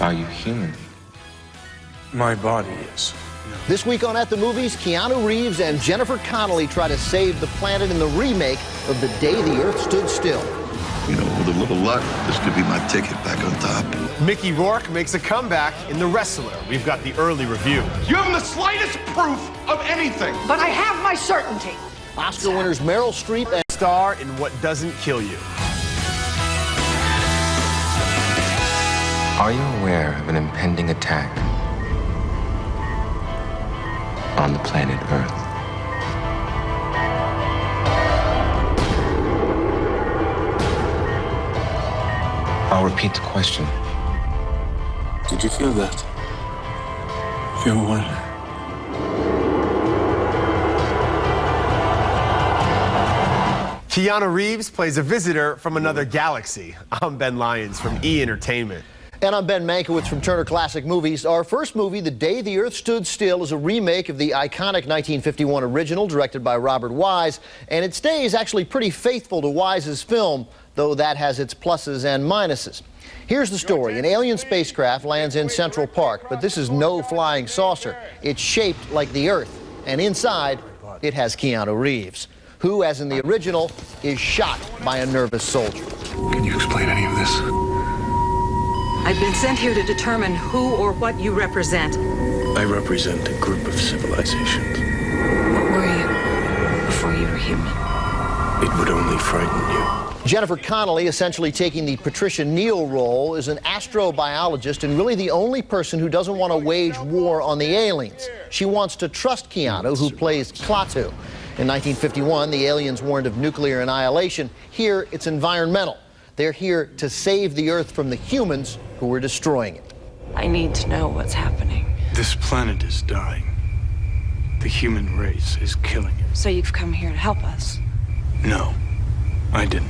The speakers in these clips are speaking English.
Are you human? My body is. This week on At the Movies, Keanu Reeves and Jennifer Connelly try to save the planet in the remake of The Day the Earth Stood Still. You know, with a little luck, this could be my ticket back on top. Mickey Rourke makes a comeback in The Wrestler. We've got the early review. You haven't the slightest proof of anything. But I have my certainty. Oscar winners Meryl Streep and Star in What Doesn't Kill You. Are you aware of an impending attack on the planet Earth? I'll repeat the question. Did you feel that? Feel what? Keanu Reeves plays a visitor from another galaxy. I'm Ben Lyons from E! Entertainment. And I'm Ben Mankiewicz from Turner Classic Movies. Our first movie, The Day the Earth Stood Still, is a remake of the iconic 1951 original directed by Robert Wise, and it stays actually pretty faithful to Wise's film, though that has its pluses and minuses. Here's the story. An alien spacecraft lands in Central Park, but this is no flying saucer. It's shaped like the Earth, and inside, it has Keanu Reeves, who, as in the original, is shot by a nervous soldier. Can you explain any of this? I've been sent here to determine who or what you represent. I represent a group of civilizations. What were you before you were human? It would only frighten you. Jennifer Connelly, essentially taking the Patricia Neal role, is an astrobiologist and really the only person who doesn't want to wage war on the aliens. She wants to trust Keanu, who plays Klaatu. In 1951, the aliens warned of nuclear annihilation. Here, it's environmental. They're here to save the Earth from the humans who were destroying it. I need to know what's happening. This planet is dying. The human race is killing it. So you've come here to help us? No, I didn't.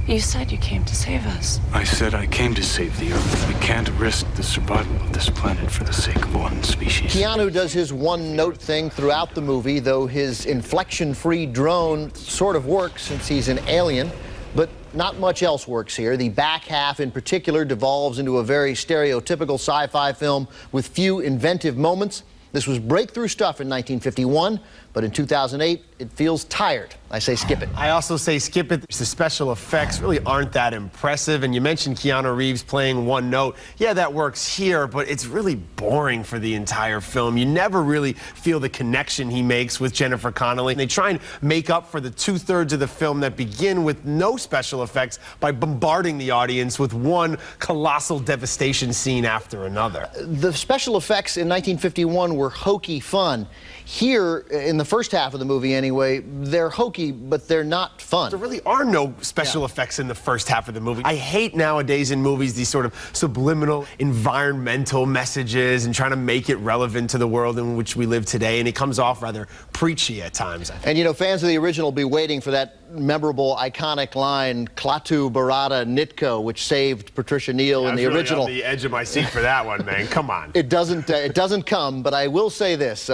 You said you came to save us. I said I came to save the Earth. We can't risk the survival of this planet for the sake of one species. Keanu does his one-note thing throughout the movie, though his inflection-free drone sort of works since he's an alien. But not much else works here. The back half, in particular, devolves into a very stereotypical sci-fi film with few inventive moments. This was breakthrough stuff in 1951, but in 2008, it feels tired. I say skip it. I also say skip it. The special effects really aren't that impressive. And you mentioned Keanu Reeves playing one note. Yeah, that works here, but it's really boring for the entire film. You never really feel the connection he makes with Jennifer Connelly. They try and make up for the two-thirds of the film that begin with no special effects by bombarding the audience with one colossal devastation scene after another. The special effects in 1951 were hokey fun. Here, in the first half of the movie anyway, they're hokey, but they're not fun. There really are no special effects in the first half of the movie. I hate nowadays in movies these sort of subliminal environmental messages and trying to make it relevant to the world in which we live today, and it comes off rather preachy at times. And you know, fans of the original will be waiting for that memorable, iconic line, Klaatu Barada Nitko, which saved Patricia Neal in the original. I was really on the edge of my seat for that one, man. Come on. It doesn't come, but I will say this.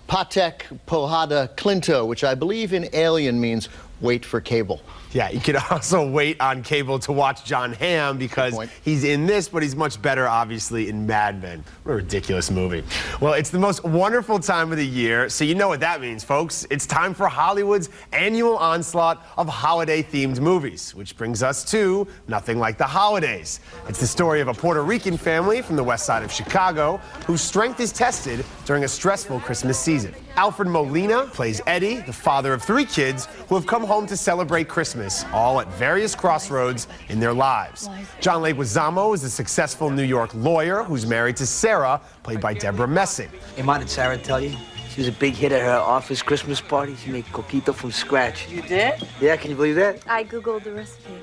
Patek Pohada Clinto, which I believe in Alien means wait for cable. Yeah, you could also wait on cable to watch John Hamm because he's in this, but he's much better, obviously, in Mad Men. What a ridiculous movie. Well, it's the most wonderful time of the year, so you know what that means, folks. It's time for Hollywood's annual onslaught of holiday-themed movies, which brings us to Nothing Like the Holidays. It's the story of a Puerto Rican family from the west side of Chicago whose strength is tested during a stressful Christmas season. Alfred Molina plays Eddie, the father of 3 kids who have come home to celebrate Christmas, all at various crossroads in their lives. John Leguizamo is a successful New York lawyer who's married to Sarah, played by Deborah Messing. Hey, Ma, did Sarah tell you? She was a big hit at her office Christmas party. She made coquito from scratch. You did? Yeah, can you believe that? I Googled the recipe.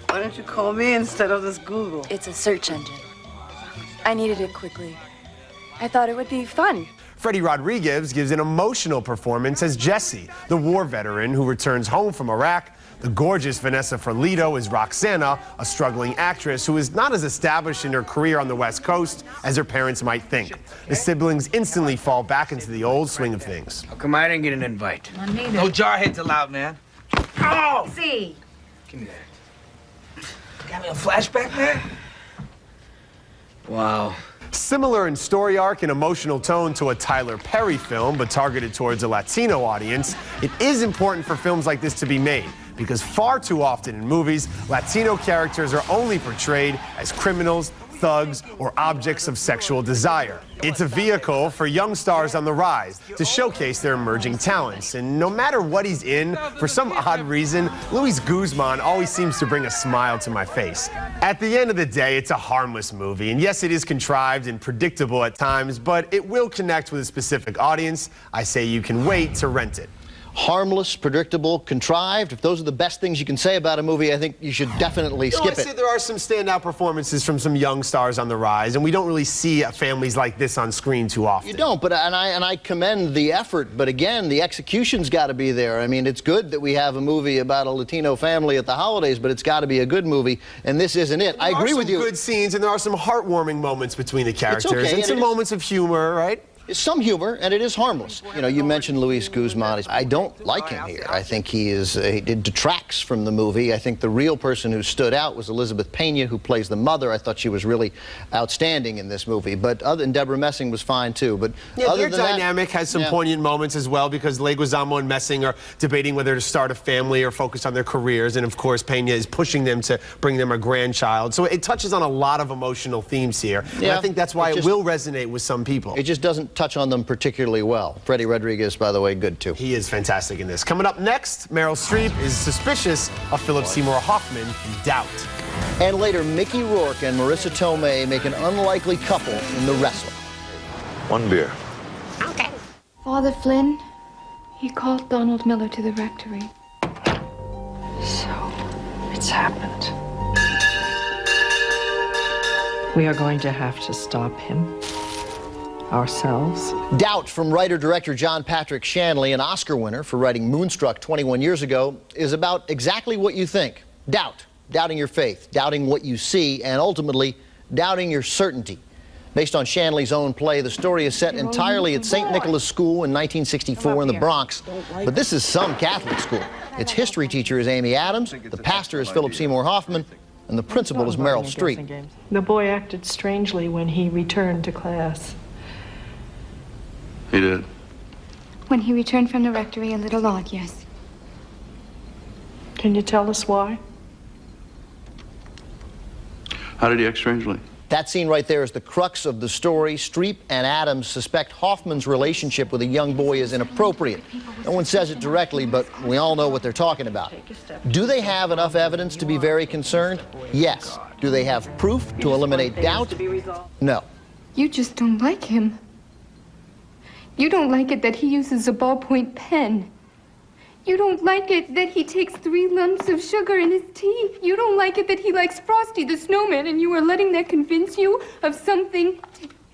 Why don't you call me instead of this Google? It's a search engine. I needed it quickly. I thought it would be fun. Freddie Rodriguez gives an emotional performance as Jesse, the war veteran who returns home from Iraq. The gorgeous Vanessa Ferlito is Roxana, a struggling actress who is not as established in her career on the West Coast as her parents might think. The siblings instantly fall back into the old swing of things. How come I didn't get an invite? Not neither. No jarheads allowed, man. Oh! See. Give me that. Got me a flashback, man? Wow. Similar in story arc and emotional tone to a Tyler Perry film, but targeted towards a Latino audience, it is important for films like this to be made, because far too often in movies, Latino characters are only portrayed as criminals, thugs, or objects of sexual desire. It's a vehicle for young stars on the rise to showcase their emerging talents. And no matter what he's in, for some odd reason, Luis Guzman always seems to bring a smile to my face. At the end of the day, it's a harmless movie. And yes, it is contrived and predictable at times, but it will connect with a specific audience. I say you can wait to rent it. Harmless, predictable, contrived. If those are the best things you can say about a movie, I think you should definitely skip it. I say there are some standout performances from some young stars on the rise, and we don't really see families like this on screen too often. You don't, but and I commend the effort, but again, the execution's got to be there. I mean, it's good that we have a movie about a Latino family at the holidays, but it's got to be a good movie, and this isn't it. I agree with you. There are some good scenes, and there are some heartwarming moments between the characters, okay, and some moments of humor, right? Some humor, and it is harmless. You know, you mentioned Luis Guzman. I don't like him here. I think he detracts from the movie. I think the real person who stood out was Elizabeth Pena, who plays the mother. I thought she was really outstanding in this movie. But and Deborah Messing was fine too. But yeah, other their than dynamic has some poignant moments as well, because Leguizamo and Messing are debating whether to start a family or focus on their careers, and of course Pena is pushing them to bring them a grandchild. So it touches on a lot of emotional themes here. Yeah, and I think that's why it will resonate with some people. It just doesn't touch on them particularly well. Freddie Rodriguez, by the way, good too. He is fantastic in this. Coming up next, Meryl Streep is suspicious of Philip Seymour Hoffman in Doubt. And later, Mickey Rourke and Marissa Tomei make an unlikely couple in The Wrestler. One beer. Okay. Father Flynn, he called Donald Miller to the rectory. So, it's happened. We are going to have to stop him. Ourselves. Doubt from writer-director John Patrick Shanley, an Oscar winner for writing Moonstruck 21 years ago, is about exactly what you think. Doubt. Doubting your faith, doubting what you see, and ultimately, doubting your certainty. Based on Shanley's own play, the story is set entirely at St. Nicholas School in 1964 in the Bronx. But this is some Catholic school. Its history teacher is Amy Adams, the pastor is Philip Seymour Hoffman, and the principal is Meryl Streep. The boy acted strangely when he returned to class. He did. When he returned from the rectory, a little odd, yes. Can you tell us why? How did he act strangely? That scene right there is the crux of the story. Streep and Adams suspect Hoffman's relationship with a young boy is inappropriate. No one says it directly, but we all know what they're talking about. Do they have enough evidence to be very concerned? Yes. Do they have proof to eliminate doubt? No. You just don't like him. You don't like it that he uses a ballpoint pen. You don't like it that he takes 3 lumps of sugar in his tea. You don't like it that he likes Frosty the Snowman, and you are letting that convince you of something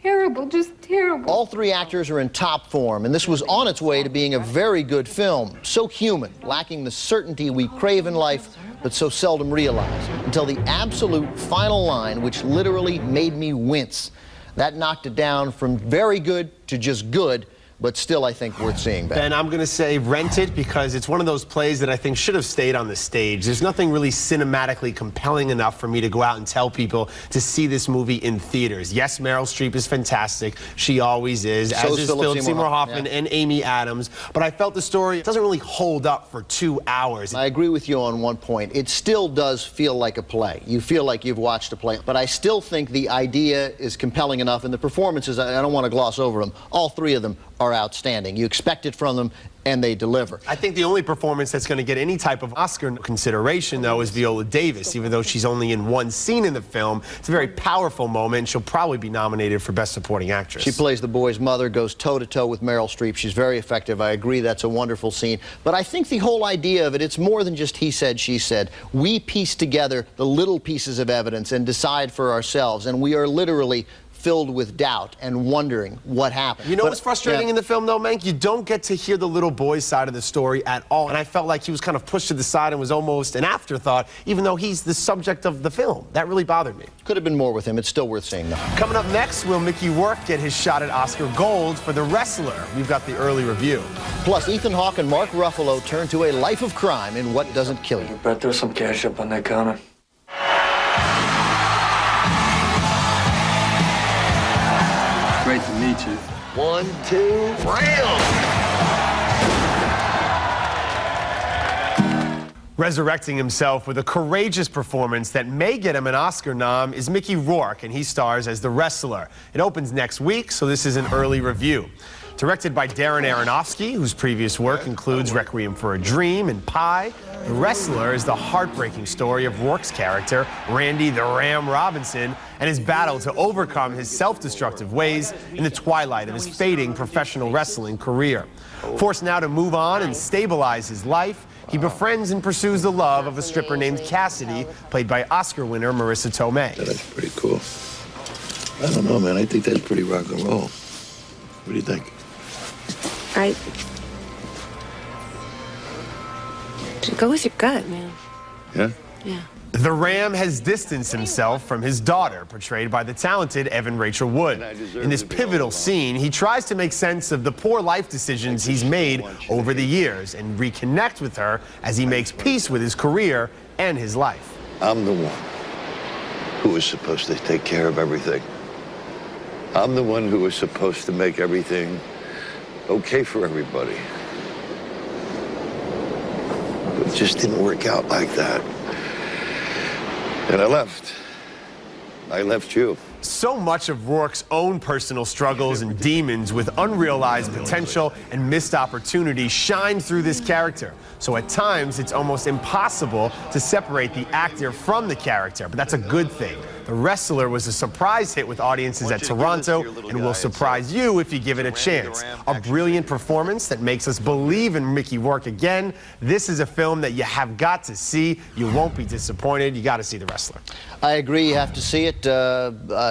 terrible, just terrible. All 3 actors are in top form, and this was on its way to being a very good film. So human, lacking the certainty we crave in life, but so seldom realize. Until the absolute final line, which literally made me wince. That knocked it down from very good to just good, but still, I think, worth seeing. Ben, I'm going to say rent it, because it's one of those plays that I think should have stayed on the stage. There's nothing really cinematically compelling enough for me to go out and tell people to see this movie in theaters. Yes, Meryl Streep is fantastic. She always is, as is Philip Seymour Hoffman and Amy Adams. But I felt the story doesn't really hold up for 2 hours. I agree with you on one point. It still does feel like a play. You feel like you've watched a play. But I still think the idea is compelling enough, and the performances, I don't want to gloss over them. All 3 of them are outstanding. You expect it from them, and they deliver. I think the only performance that's going to get any type of Oscar consideration, though, is Viola Davis. Even though she's only in 1 scene in the film, it's a very powerful moment, and she'll probably be nominated for Best Supporting Actress. She plays the boy's mother, goes toe-to-toe with Meryl Streep. She's very effective. I agree, that's a wonderful scene. But I think the whole idea of it, it's more than just he said, she said. We piece together the little pieces of evidence and decide for ourselves, and we are literally filled with doubt and wondering what happened. You know what's frustrating in the film, though, Mank? You don't get to hear the little boy's side of the story at all. And I felt like he was kind of pushed to the side and was almost an afterthought, even though he's the subject of the film. That really bothered me. Could have been more with him. It's still worth seeing, though. Coming up next, will Mickey Rourke get his shot at Oscar Gold for The Wrestler? We've got the early review. Plus, Ethan Hawke and Mark Ruffalo turn to a life of crime in What Doesn't Kill You. Bet there's some cash up on that counter. meet you. 1, 2, Resurrecting himself with a courageous performance that may get him an Oscar nom is Mickey Rourke, and he stars as the wrestler. It opens next week, so this is an early review. Directed by Darren Aronofsky, whose previous work includes Requiem for a Dream and Pi, The Wrestler is the heartbreaking story of Rourke's character, Randy the Ram Robinson, and his battle to overcome his self-destructive ways in the twilight of his fading professional wrestling career. Forced now to move on and stabilize his life, he befriends and pursues the love of a stripper named Cassidy, played by Oscar winner Marissa Tomei. Yeah, that's pretty cool. I don't know, man. I think that's pretty rock and roll. What do you think? Go with your gut, man. Yeah? Yeah. The Ram has distanced himself from his daughter, portrayed by the talented Evan Rachel Wood. In this pivotal scene, he tries to make sense of the poor life decisions he's made over the years and reconnect with her as he makes peace with his career and his life. I'm the one who was supposed to take care of everything. I'm the one who was supposed to make everything okay for everybody. But it just didn't work out like that. And I left. I left you. So much of Rourke's own personal struggles and demons with unrealized potential and missed opportunity shine through this character. So at times, it's almost impossible to separate the actor from the character, but that's a good thing. The Wrestler was a surprise hit with audiences at Toronto and will surprise you if you give it a chance. A brilliant performance that makes us believe in Mickey Rourke again. This is a film that you have got to see. You won't be disappointed. You got to see The Wrestler. I agree. You have to see it.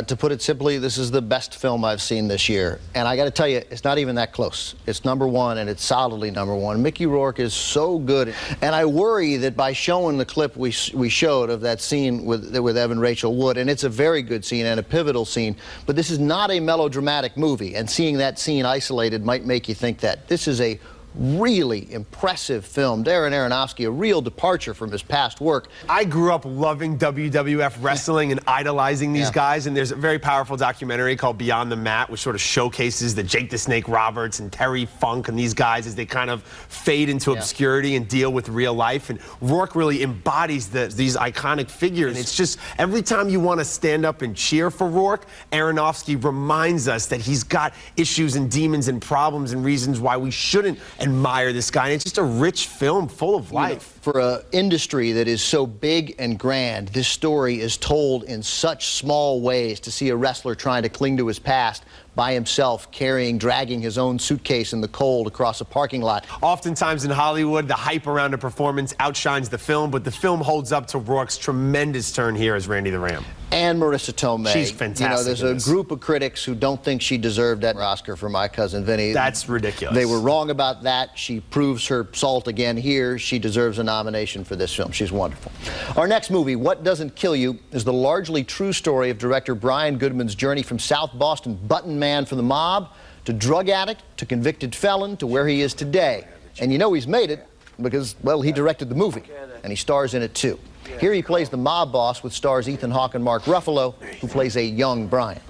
To put it simply, this is the best film I've seen this year. And I got to tell you, it's not even that close. It's #1, and it's solidly #1. Mickey Rourke is so good. And I worry that by showing the clip we showed of that scene with Evan Rachel Wood, and it's a very good scene and a pivotal scene, but this is not a melodramatic movie, and seeing that scene isolated might make you think that. This is a really impressive film. Darren Aronofsky, a real departure from his past work. I grew up loving WWF wrestling and idolizing these guys, and there's a very powerful documentary called Beyond the Mat, which sort of showcases the Jake the Snake Roberts and Terry Funk and these guys as they kind of fade into obscurity and deal with real life. And Rourke really embodies these iconic figures. And it's just, every time you want to stand up and cheer for Rourke, Aronofsky reminds us that he's got issues and demons and problems and reasons why we shouldn't admire this guy. And it's just a rich film full of life. For an industry that is so big and grand, this story is told in such small ways. To see a wrestler trying to cling to his past by himself, dragging his own suitcase in the cold across a parking lot. Oftentimes in Hollywood, the hype around a performance outshines the film, but the film holds up to Rourke's tremendous turn here as Randy the Ram. And Marissa Tomei. She's fantastic. You know, there's a group of critics who don't think she deserved that Oscar for My Cousin Vinny. That's ridiculous. They were wrong about that. She proves her salt again here. She deserves a nomination for this film. She's wonderful. Our next movie, What Doesn't Kill You, is the largely true story of director Brian Goodman's journey from South Boston button man for the mob to drug addict to convicted felon to where he is today. And you know he's made it because, well, he directed the movie, and he stars in it too. Here he plays the mob boss with stars Ethan Hawke and Mark Ruffalo, who plays a young Brian.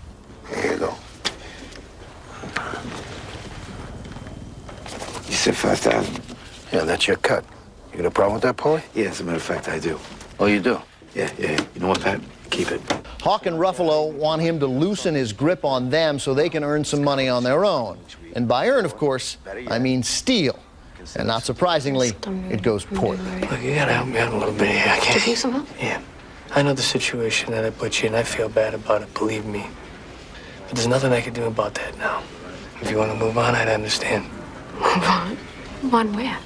Here you go. You said 5,000. Yeah, that's your cut. You got a problem with that, Paulie? Yeah, as a matter of fact, I do. Oh, you do? Yeah. You know what, Pat? Keep it. Hawke and Ruffalo want him to loosen his grip on them so they can earn some money on their own. And by earn, of course, I mean steal. And not surprisingly, it goes poorly. Look, you gotta help me out a little bit here, okay? Do you need some help? Yeah. I know the situation that I put you in. I feel bad about it, believe me. But there's nothing I can do about that now. If you want to move on, I'd understand. Move on? Move on where?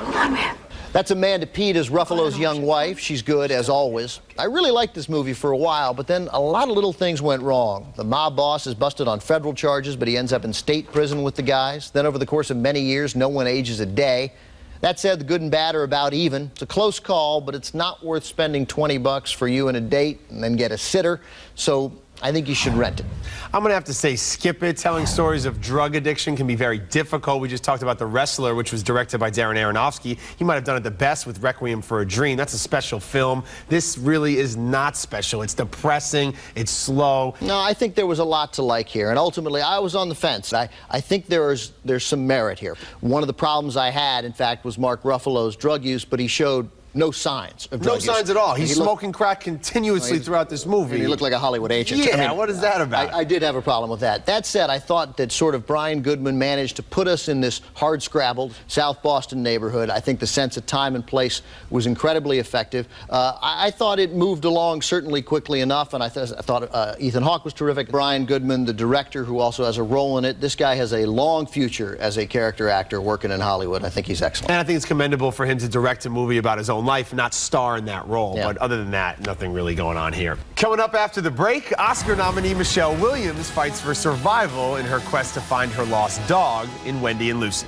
Move on where? That's Amanda Peet as Ruffalo's young wife. She's good, as always. I really liked this movie for a while, but then a lot of little things went wrong. The mob boss is busted on federal charges, but he ends up in state prison with the guys. Then over the course of many years, no one ages a day. That said, the good and bad are about even. It's a close call, but it's not worth spending $20 for you and a date and then get a sitter. So I think you should rent it. I'm going to have to say skip it. Telling stories of drug addiction can be very difficult. We just talked about The Wrestler, which was directed by Darren Aronofsky. He might have done it the best with Requiem for a Dream. That's a special film. This really is not special. It's depressing. It's slow. No, I think there was a lot to like here, and ultimately I was on the fence. I think there's some merit here. One of the problems I had, in fact, was Mark Ruffalo's drug use, but he showed no signs of drug use. No signs at all. He's smoking crack continuously throughout this movie. And he looked like a Hollywood agent. Yeah, I mean, what is that about? I did have a problem with that. That said, I thought that sort of Brian Goodman managed to put us in this hard-scrabbled South Boston neighborhood. I think the sense of time and place was incredibly effective. I thought it moved along certainly quickly enough, and I thought Ethan Hawke was terrific. Brian Goodman, the director, who also has a role in it, this guy has a long future as a character actor working in Hollywood. I think he's excellent. And I think it's commendable for him to direct a movie about his own life, not star in that role. Yeah. But other than that, nothing really going on here. Coming up after the break, Oscar nominee Michelle Williams fights for survival in her quest to find her lost dog in Wendy and Lucy.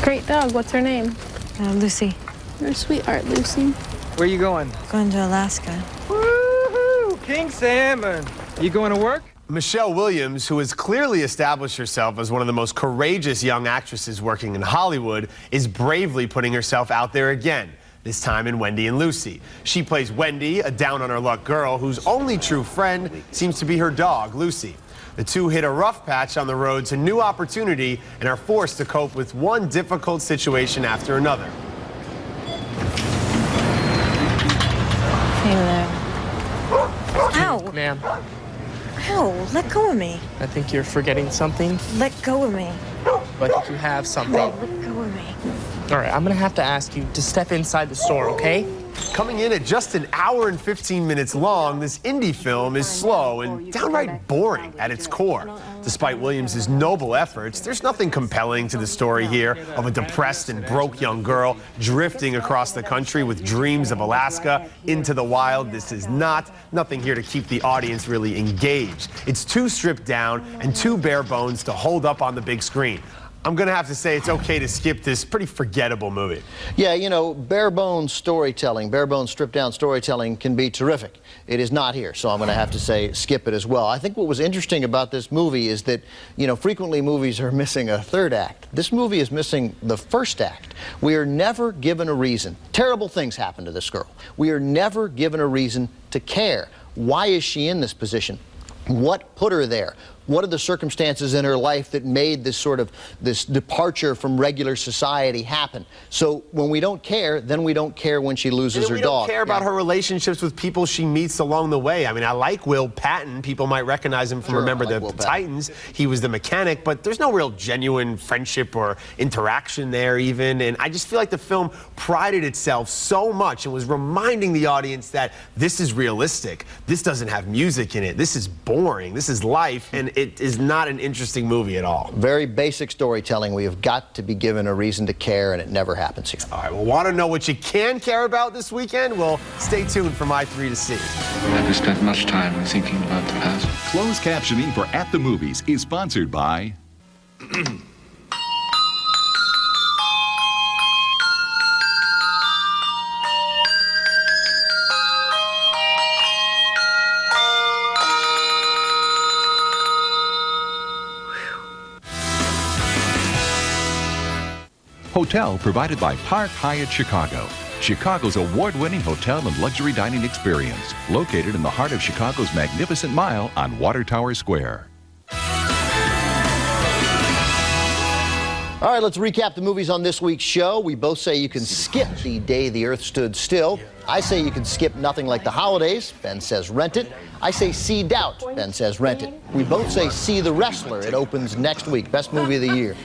Great dog. What's her name? Lucy. You're a sweetheart, Lucy. Where are you going? Going to Alaska. Woohoo! King salmon. You going to work? Michelle Williams, who has clearly established herself as one of the most courageous young actresses working in Hollywood, is bravely putting herself out there again, this time in Wendy and Lucy. She plays Wendy, a down-on-her-luck girl whose only true friend seems to be her dog, Lucy. The two hit a rough patch on the road to new opportunity and are forced to cope with one difficult situation after another. Hey there. Ow! Ma'am. Ow, let go of me. I think you're forgetting something. Let go of me. I think you have something. Let go of me. All right, I'm gonna have to ask you to step inside the store, okay? Coming in at just an hour and 15 minutes long, this indie film is slow and downright boring at its core. Despite Williams' noble efforts, there's nothing compelling to the story here of a depressed and broke young girl drifting across the country with dreams of Alaska into the wild. This is nothing here to keep the audience really engaged. It's too stripped down and too bare bones to hold up on the big screen. I'm going to have to say it's okay to skip this pretty forgettable movie. Yeah, you know, bare bones storytelling, bare bones stripped down storytelling can be terrific. It is not here, so I'm going to have to say skip it as well. I think what was interesting about this movie is that, you know, frequently movies are missing a third act. This movie is missing the first act. We are never given a reason. Terrible things happen to this girl. We are never given a reason to care. Why is she in this position? What put her there? What are the circumstances in her life that made this sort of departure from regular society happen? So when we don't care, then we don't care when she loses her dog. We don't care about her relationships with people she meets along the way. I mean, I like Will Patton. People might recognize him from Remember the Titans. He was the mechanic, but there's no real genuine friendship or interaction there even. And I just feel like the film prided itself so much and was reminding the audience that this is realistic. This doesn't have music in it. This is boring. This is life. And it is not an interesting movie at all. Very basic storytelling. We have got to be given a reason to care, and it never happens here. All right, well, want to know what you can care about this weekend? Well, stay tuned for my 3 to see. I've never spent much time thinking about the past. Closed captioning for At the Movies is sponsored by... Hotel provided by Park Hyatt Chicago, Chicago's award-winning hotel and luxury dining experience, located in the heart of Chicago's Magnificent Mile on Water Tower Square. All right, let's recap the movies on this week's show. We both say you can skip The Day the Earth Stood Still. I say you can skip Nothing Like the Holidays. Ben says rent it. I say see Doubt. Ben says rent it. We both say see The Wrestler. It opens next week. Best movie of the year.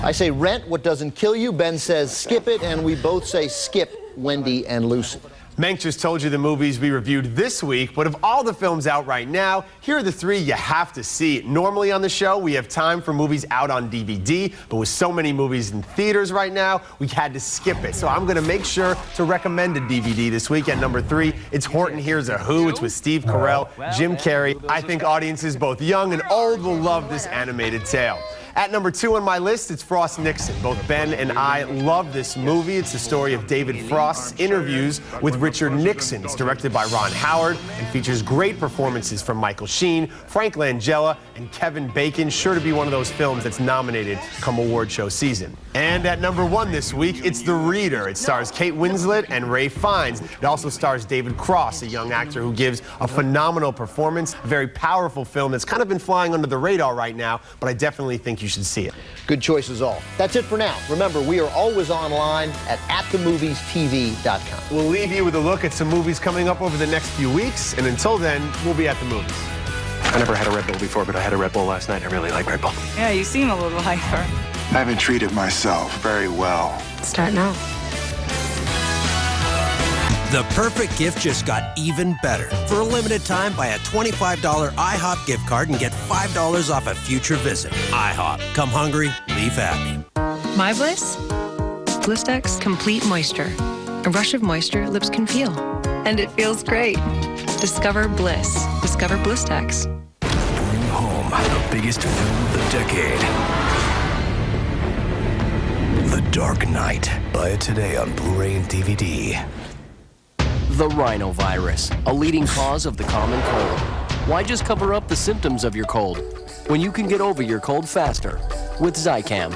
I say rent What Doesn't Kill You. Ben says skip it. And we both say skip Wendy and Lucy. Mank just told you the movies we reviewed this week, but of all the films out right now, here are the 3 you have to see. Normally on the show, we have time for movies out on DVD, but with so many movies in theaters right now, we had to skip it. So I'm going to make sure to recommend a DVD this week. At number 3, it's Horton Hears a Who. It's with Steve Carell, Jim Carrey. I think audiences both young and old will love this animated tale. At number 2 on my list, it's Frost Nixon. Both Ben and I love this movie. It's the story of David Frost's interviews with Richard Nixon. It's directed by Ron Howard and features great performances from Michael Sheen, Frank Langella, and Kevin Bacon. Sure to be one of those films that's nominated come award show season. And at number 1 this week, it's The Reader. It stars Kate Winslet and Ray Fiennes. It also stars David Cross, a young actor who gives a phenomenal performance. A very powerful film that's kind of been flying under the radar right now, but I definitely think you should see it. Good choices all. That's it for now. Remember, we are always online at themoviestv.com. We'll leave you with a look at some movies coming up over the next few weeks, and until then, we'll be at the movies. I never had a Red Bull before, but I had a Red Bull last night. I really like Red Bull. Yeah, you seem a little hyper. I haven't treated myself very well. Start now. The perfect gift just got even better. For a limited time, buy a $25 IHOP gift card and get $5 off a future visit. IHOP. Come hungry, leave happy. My Bliss? Blistex Complete Moisture. A rush of moisture lips can feel. And it feels great. Discover Bliss. Discover Blistex. Bring home the biggest film of the decade. The Dark Knight. Buy it today on Blu-ray and DVD. The rhinovirus, a leading cause of the common cold. Why just cover up the symptoms of your cold when you can get over your cold faster with Zicam?